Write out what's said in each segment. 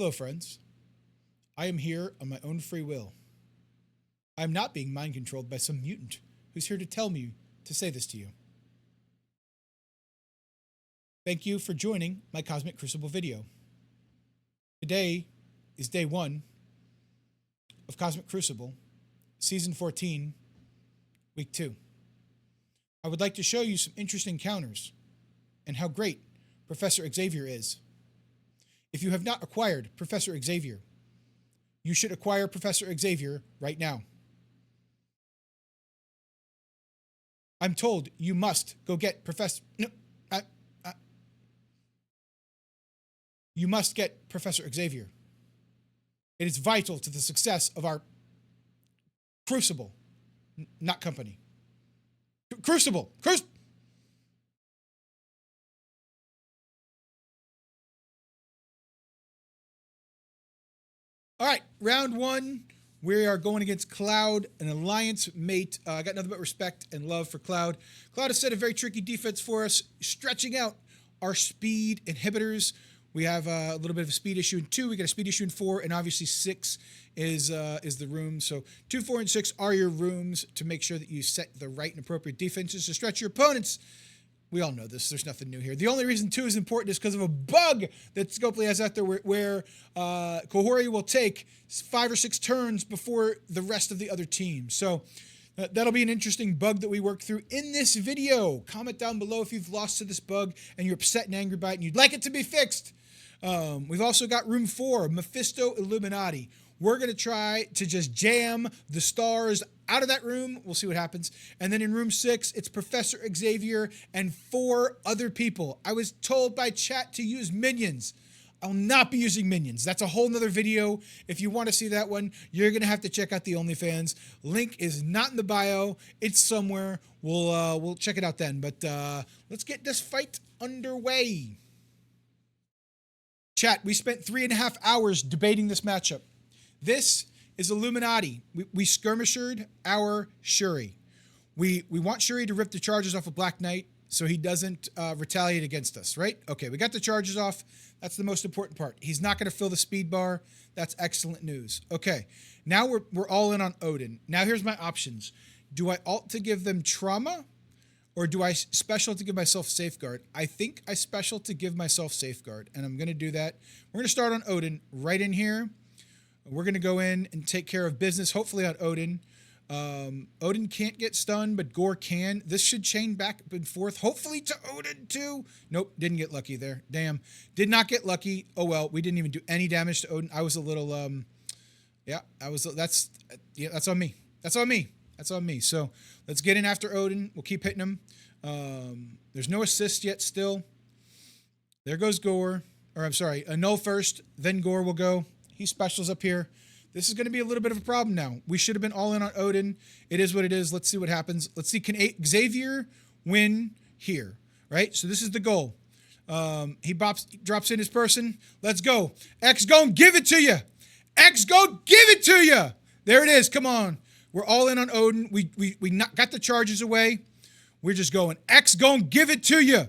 Hello, friends. I am here on my own free will. I am not being mind controlled by some mutant who's here to tell me to say this to you. Thank you for joining my Cosmic Crucible video. Today is day 1 of Cosmic Crucible, Season 14, Week 2. I would like to show you some interesting encounters and how great Professor Xavier is. If you have not acquired Professor Xavier, you should acquire Professor Xavier right now. I'm told you must go get you must get Professor Xavier. It is vital to the success of our Crucible, not company. Crucible! All right, round 1. We are going against Cloud, an alliance mate. I got nothing but respect and love for Cloud. Cloud has set a very tricky defense for us, stretching out our speed inhibitors. We have a little bit of a speed issue in 2. We got a speed issue in 4, and obviously 6 is the room. So 2, 4, and 6 are your rooms to make sure that you set the right and appropriate defenses to stretch your opponents. We all know this. There's nothing new here. The only reason 2 is important is because of a bug that Scopely has out there where Kohori will take 5 or 6 turns before the rest of the other team. So that'll be an interesting bug that we work through in this video. Comment down below if you've lost to this bug and you're upset and angry by it and you'd like it to be fixed. We've also got room 4, Mephisto Illuminati. We're going to try to just jam the stars out of that room. We'll see what happens. And then in room 6, it's Professor Xavier and 4 other people. I was told by chat to use minions. I'll not be using minions. That's a whole nother video. If you want to see that one, you're going to have to check out the OnlyFans. Link is not in the bio. It's somewhere. We'll check it out then. But let's get this fight underway. Chat, we spent 3.5 hours debating this matchup. This is Illuminati. We skirmished our Shuri. We want Shuri to rip the charges off of Black Knight so he doesn't retaliate against us, right? Okay, we got the charges off. That's the most important part. He's not going to fill the speed bar. That's excellent news. Okay, now we're all in on Odin. Now here's my options. Do I alt to give them trauma, or do I special to give myself safeguard? I think I special to give myself safeguard, and I'm going to do that. We're going to start on Odin right in here. We're going to go in and take care of business, hopefully on Odin. Odin can't get stunned, but Gore can. This should chain back and forth, hopefully to Odin too. Nope, didn't get lucky there. Damn, did not get lucky. Oh well, we didn't even do any damage to Odin. I was a little, that's on me. That's on me. That's on me. So let's get in after Odin. We'll keep hitting him. There's no assist yet still. There goes Gore. Or I'm sorry, a null first, then Gore will go. He specials up here. This is going to be a little bit of a problem now. We should have been all in on Odin. It is what it is. Let's see what happens. Let's see, can Xavier win here, right? So this is the goal. He drops in his person. Let's go. X gon' give it to you. X gon' give it to you. There it is. Come on. We're all in on Odin. We got the charges away. We're just going. X gon' give it to you.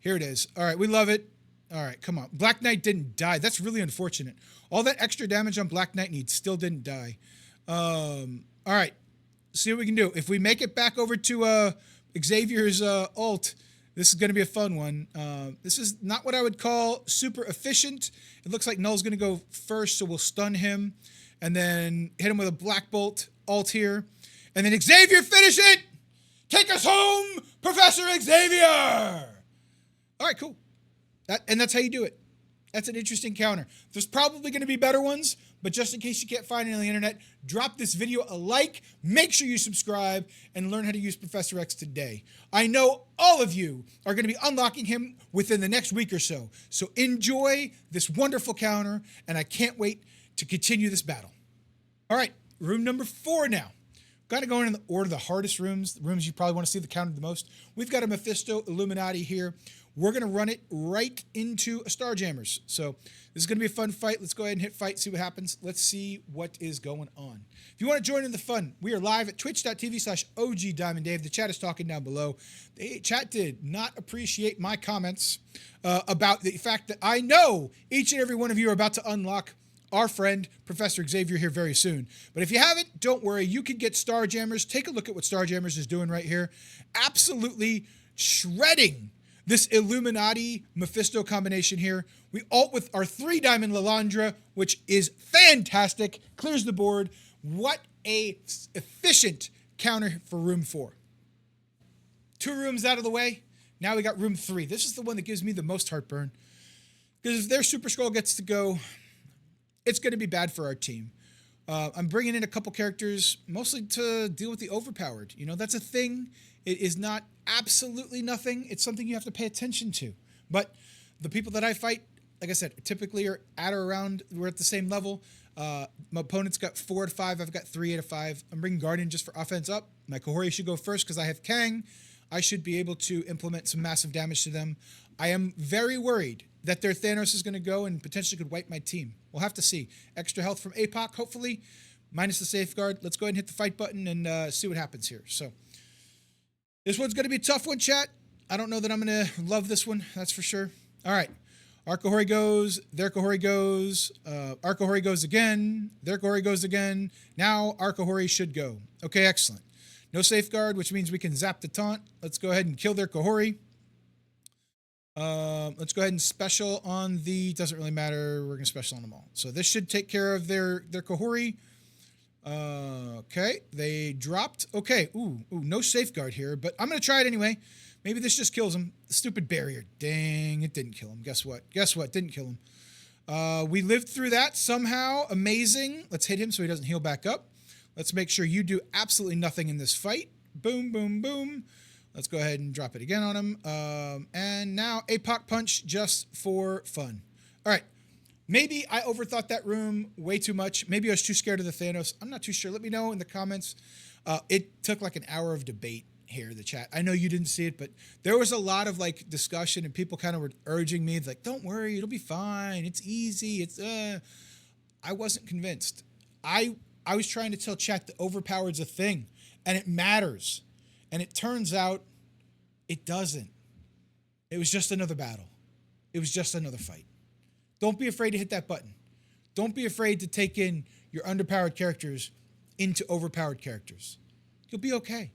Here it is. All right, we love it. All right, come on. Black Knight didn't die. That's really unfortunate. All that extra damage on Black Knight and he still didn't die. All right, see what we can do. If we make it back over to Xavier's ult, this is going to be a fun one. This is not what I would call super efficient. It looks like Null's going to go first, so we'll stun him and then hit him with a Black Bolt ult here. And then Xavier, finish it! Take us home, Professor Xavier! All right, cool. And that's how you do it. That's an interesting counter. There's probably going to be better ones, but just in case you can't find it on the internet, drop this video a like, make sure you subscribe, and learn how to use Professor X today. I know all of you are going to be unlocking him within the next week or so. So enjoy this wonderful counter, and I can't wait to continue this battle. All right, room number 4 now. Kind of going in the order of the hardest rooms, the rooms you probably want to see the counter the most. We've got a Mephisto Illuminati here. We're going to run it right into a Starjammers. So this is going to be a fun fight. Let's go ahead and hit fight, see what happens. Let's see what is going on. If you want to join in the fun, we are live at twitch.tv/OGDiamondDave. The chat is talking down below. The chat did not appreciate my comments about the fact that I know each and every one of you are about to unlock our friend, Professor Xavier, here very soon. But if you haven't, don't worry. You can get Starjammers. Take a look at what Starjammers is doing right here. Absolutely shredding this Illuminati Mephisto combination here. We ult with our 3-diamond Lalandra, which is fantastic. Clears the board. What a efficient counter for room 4. 2 rooms out of the way. Now we got room 3. This is the one that gives me the most heartburn. Because if their Super Skrull gets to go, it's going to be bad for our team. I'm bringing in a couple characters, mostly to deal with the overpowered. You know, that's a thing. It is not absolutely nothing. It's something you have to pay attention to. But the people that I fight, like I said, typically are at or around, we're at the same level. My opponent's got 4 out of 5. I've got 3 out of 5. I'm bringing Guardian just for offense up. My Kahori should go first because I have Kang. I should be able to implement some massive damage to them. I am very worried that their Thanos is going to go and potentially could wipe my team. We'll have to see. Extra health from APOC, hopefully, minus the safeguard. Let's go ahead and hit the fight button and see what happens here. So this one's going to be a tough one, chat. I don't know that I'm going to love this one. That's for sure. All right. Our Kahori goes. Their Kahori goes. Our Kahori goes again. Their Kahori goes again. Now our Kahori should go. Okay, excellent. No safeguard, which means we can zap the taunt. Let's go ahead and kill their Kahori. Let's go ahead and special on the, doesn't really matter. We're going to special on them all. So this should take care of their Kahori. Okay. They dropped. Okay. Ooh, no safeguard here, but I'm going to try it anyway. Maybe this just kills him. The stupid barrier. Dang, it didn't kill him. Guess what? Guess what? Didn't kill him. We lived through that somehow. Amazing. Let's hit him so he doesn't heal back up. Let's make sure you do absolutely nothing in this fight. Boom, boom, boom. Let's go ahead and drop it again on him. And now APOC punch just for fun. All right. Maybe I overthought that room way too much. Maybe I was too scared of the Thanos. I'm not too sure. Let me know in the comments. It took like an hour of debate here, the chat. I know you didn't see it, but there was a lot of like discussion and people kind of were urging me like, don't worry, it'll be fine. It's easy. I wasn't convinced. I was trying to tell chat that overpowered's a thing and it matters. And it turns out it doesn't. It was just another battle. It was just another fight. Don't be afraid to hit that button. Don't be afraid to take in your underpowered characters into overpowered characters. You'll be okay.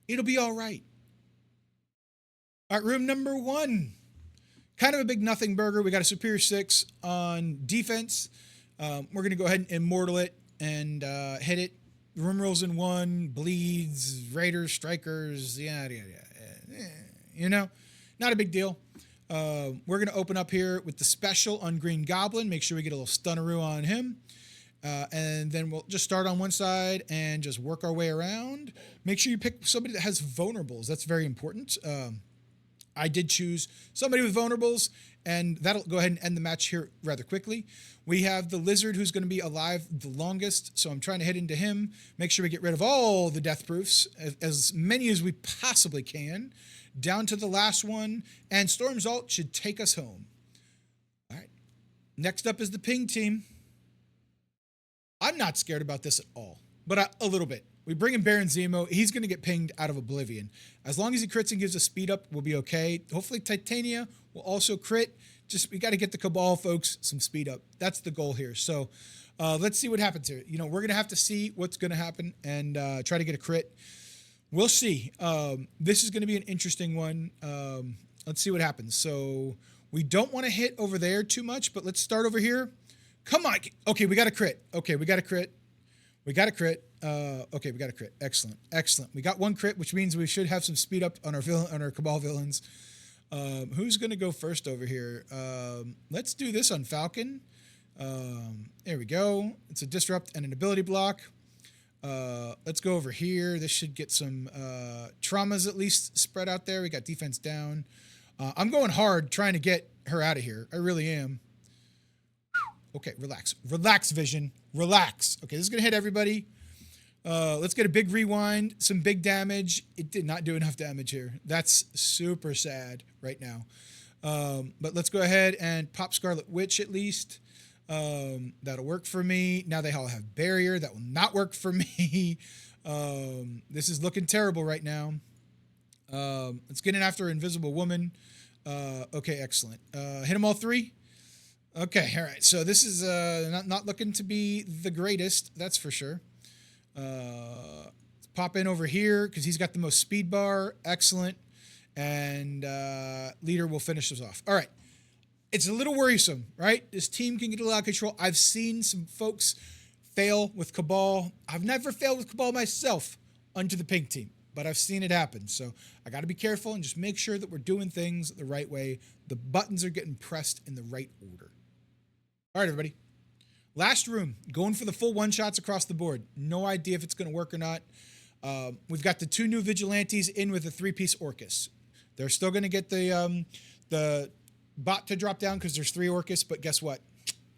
It'll be all right. All right, room number 1. Kind of a big nothing burger. We got a superior 6 on defense. We're going to go ahead and immortal it and hit it. Room rolls in 1, bleeds, raiders, strikers, yeah. You know, not a big deal. We're going to open up here with the special on Green Goblin. Make sure we get a little stunneroo on him. And then we'll just start on one side and just work our way around. Make sure you pick somebody that has vulnerables. That's very important. I did choose somebody with vulnerables, and that'll go ahead and end the match here rather quickly. We have the lizard who's going to be alive the longest, so I'm trying to hit into him. Make sure we get rid of all the death proofs, as many as we possibly can, down to the last one, and Storm's ult should take us home. All right. Next up is the ping team. I'm not scared about this at all, but a little bit. We bring in Baron Zemo. He's going to get pinged out of oblivion. As long as he crits and gives us speed up, we'll be okay. Hopefully Titania will also crit. Just, we got to get the Cabal, folks, some speed up. That's the goal here. So let's see what happens here. You know, we're going to have to see what's going to happen and try to get a crit. We'll see. This is going to be an interesting one. Let's see what happens. So we don't want to hit over there too much, but let's start over here. Come on. Okay, we got a crit. Okay, we got a crit. We got a crit. Okay, we got a crit. Excellent. Excellent. We got 1 crit, which means we should have some speed up on our Cabal villains. Who's going to go first over here? Let's do this on Falcon. There we go. It's a disrupt and an ability block. Let's go over here. This should get some traumas at least spread out there. We got defense down. I'm going hard trying to get her out of here. I really am. Okay, relax. Relax, Vision. Relax. Okay, this is going to hit everybody. Let's get a big rewind, some big damage. It did not do enough damage here. That's super sad right now. But let's go ahead and pop Scarlet Witch at least. That'll work for me. Now they all have barrier. That will not work for me. This is looking terrible right now. Let's get in after Invisible Woman. Okay, excellent. Hit them all three. Okay, all right. So this is not looking to be the greatest, that's for sure. Let's pop in over here because he's got the most speed bar. Excellent. And leader will finish us off. All right. It's a little worrisome, right? This team can get a lot of control. I've seen some folks fail with Cabal. I've never failed with Cabal myself under the pink team, but I've seen it happen. So I got to be careful and just make sure that we're doing things the right way. The buttons are getting pressed in the right order. All right, everybody. Last room, going for the full one-shots across the board. No idea if it's going to work or not. We've got the 2 new Vigilantes in with a 3-piece Orcus. They're still going to get the bot to drop down because there's 3 Orcus, but guess what?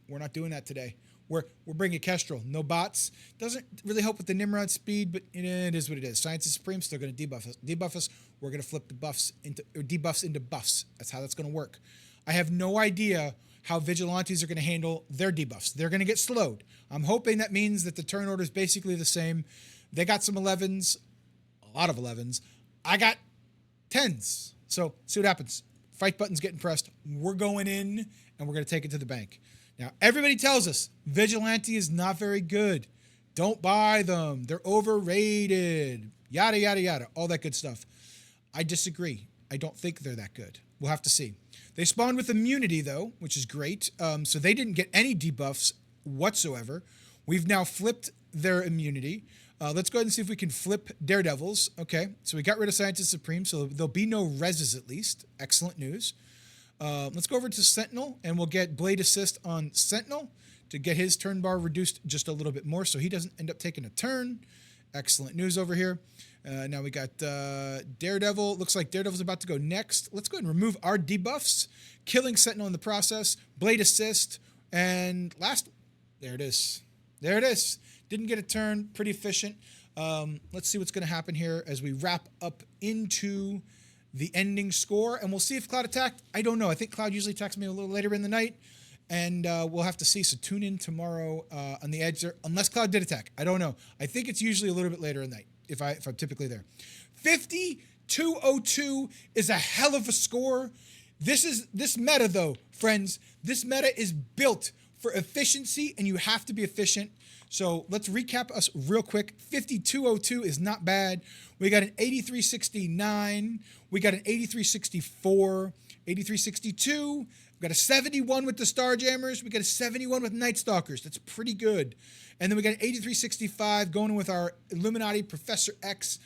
We're not doing that today. We're bringing Kestrel. No bots. Doesn't really help with the Nimrod speed, but it is what it is. Science is supreme. Still going to debuff us. We're going to flip the buffs into debuffs into buffs. That's how that's going to work. I have no idea how Vigilantes are going to handle their debuffs. They're going to get slowed. I'm hoping that means that the turn order is basically the same. They got some 11s, a lot of 11s. I got 10s. So see what happens. Fight button's getting pressed. We're going in, and we're going to take it to the bank. Now, everybody tells us Vigilante is not very good. Don't buy them. They're overrated. Yada, yada, yada. All that good stuff. I disagree. I don't think they're that good. We'll have to see. They spawned with immunity, though, which is great. So they didn't get any debuffs whatsoever. We've now flipped their immunity. Let's go ahead and see if we can flip Daredevils. Okay, so we got rid of Scientist Supreme, so there'll be no reses at least. Excellent news. Let's go over to Sentinel, and we'll get Blade Assist on Sentinel to get his turn bar reduced just a little bit more so he doesn't end up taking a turn. Excellent news over here. Now we got Daredevil. Looks like Daredevil's about to go next. Let's go ahead and remove our debuffs, killing Sentinel in the process. Blade Assist, and last, there it is. There it is. Didn't get a turn. Pretty efficient. Let's see what's going to happen here as we wrap up into the ending score, and we'll see if Cloud attacked. I don't know. I think Cloud usually attacks me a little later in the night, and we'll have to see. So tune in tomorrow on the edge there, unless Cloud did attack. I don't know. I think it's usually a little bit later in the night if I'm typically there. 5202 is a hell of a score. This meta, though, friends. This meta is built for efficiency, and you have to be efficient. So let's recap us real quick. 5202 is not bad. We got an 8369. We got an 8364, 8362. We got a 71 with the Starjammers. We got a 71 with Night Stalkers. That's pretty good. And then we got an 8365 going with our Illuminati Professor X.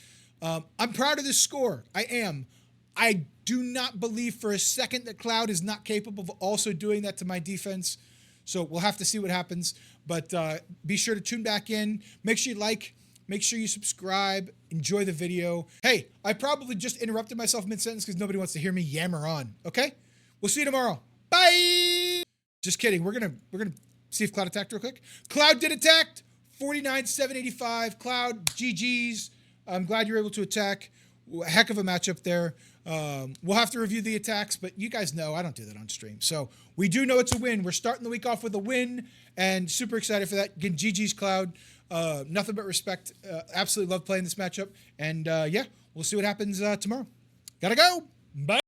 I'm proud of this score. I am. I do not believe for a second that Cloud is not capable of also doing that to my defense. So we'll have to see what happens. But be sure to tune back in. Make sure you like. Make sure you subscribe. Enjoy the video. Hey, I probably just interrupted myself mid-sentence because nobody wants to hear me yammer on. Okay? We'll see you tomorrow. Bye! Just kidding. We're gonna see if Cloud attacked real quick. Cloud did attack. 49,785. Cloud, GG's. I'm glad you're able to attack. A heck of a matchup there. We'll have to review the attacks, but you guys know I don't do that on stream. So we do know it's a win. We're starting the week off with a win, and super excited for that. Again, GG's Cloud. Nothing but respect. Absolutely love playing this matchup. And yeah, we'll see what happens tomorrow. Gotta go. Bye.